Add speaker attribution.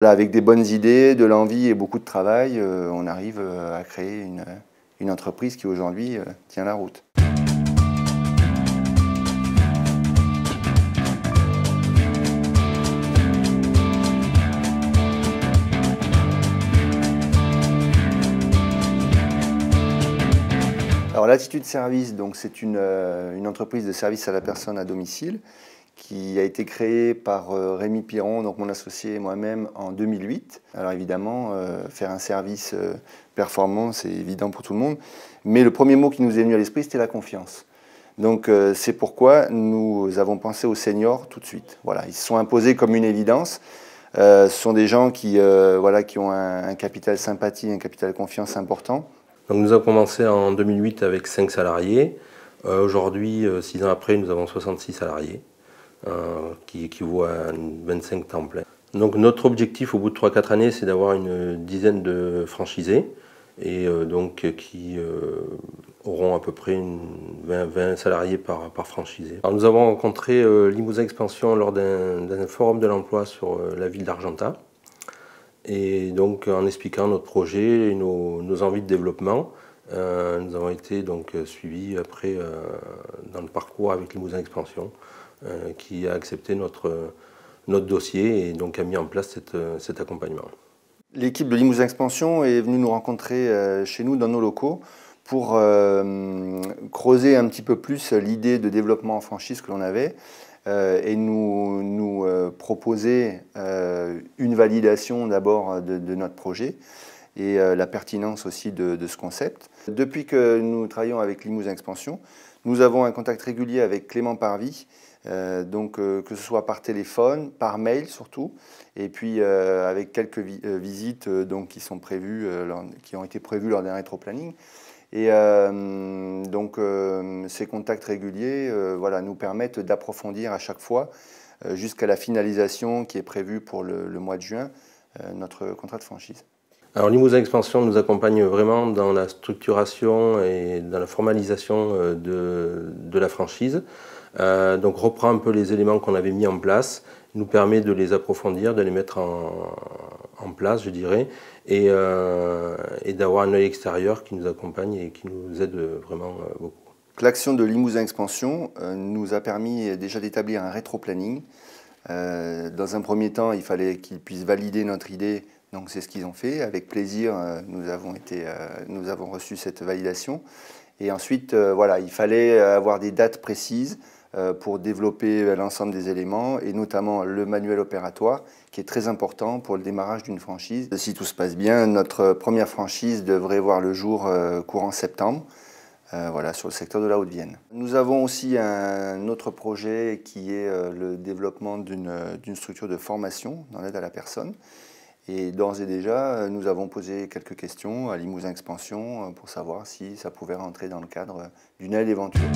Speaker 1: Là, avec des bonnes idées, de l'envie et beaucoup de travail, on arrive à créer une entreprise qui aujourd'hui tient la route. Alors l'Attitude Service, c'est une entreprise de service à la personne à domicile qui a été créée par Rémi Piron, donc mon associé et moi-même, en 2008. Alors évidemment, faire un service performant, c'est évident pour tout le monde, mais le premier mot qui nous est venu à l'esprit, c'était la confiance. Donc c'est pourquoi nous avons pensé aux seniors tout de suite. Voilà, ils se sont imposés comme une évidence. Ce sont des gens qui ont un capital sympathie, un capital confiance important.
Speaker 2: Donc nous avons commencé en 2008 avec 5 salariés. Aujourd'hui, 6 ans après, nous avons 66 salariés, qui équivaut à 25 temps plein. Donc notre objectif au bout de 3-4 années, c'est d'avoir une dizaine de franchisés et qui auront à peu près 20 salariés par franchisé. Alors, nous avons rencontré Limousin Expansion lors d'un forum de l'emploi sur la ville d'Argentat. Et donc en expliquant notre projet et nos envies de développement, nous avons été suivis après dans le parcours avec Limousin Expansion, qui a accepté notre dossier et donc a mis en place cet accompagnement.
Speaker 1: L'équipe de Limousin Expansion est venue nous rencontrer chez nous dans nos locaux pour creuser un petit peu plus l'idée de développement en franchise que l'on avait et nous proposer une validation d'abord de notre projet et la pertinence aussi de ce concept. Depuis que nous travaillons avec Limousin Expansion, nous avons un contact régulier avec Clément Parvy, que ce soit par téléphone, par mail surtout, et puis avec quelques visites qui ont été prévues lors d'un rétro-planning. Et ces contacts réguliers nous permettent d'approfondir à chaque fois, jusqu'à la finalisation qui est prévue pour le mois de juin, notre contrat de franchise.
Speaker 2: Alors Limousin Expansion nous accompagne vraiment dans la structuration et dans la formalisation de la franchise. Donc reprend un peu les éléments qu'on avait mis en place, nous permet de les approfondir, de les mettre en place, je dirais, et d'avoir un œil extérieur qui nous accompagne et qui nous aide vraiment beaucoup.
Speaker 1: L'action de Limousin Expansion nous a permis déjà d'établir un rétro-planning. Dans un premier temps, il fallait qu'ils puissent valider notre idée, donc c'est ce qu'ils ont fait. Avec plaisir, nous avons reçu cette validation. Et ensuite, il fallait avoir des dates précises pour développer l'ensemble des éléments et notamment le manuel opératoire qui est très important pour le démarrage d'une franchise. Si tout se passe bien, notre première franchise devrait voir le jour courant septembre, sur le secteur de la Haute-Vienne. Nous avons aussi un autre projet qui est le développement d'une structure de formation dans l'aide à la personne. Et d'ores et déjà, nous avons posé quelques questions à Limousin Expansion pour savoir si ça pouvait rentrer dans le cadre d'une aide éventuelle.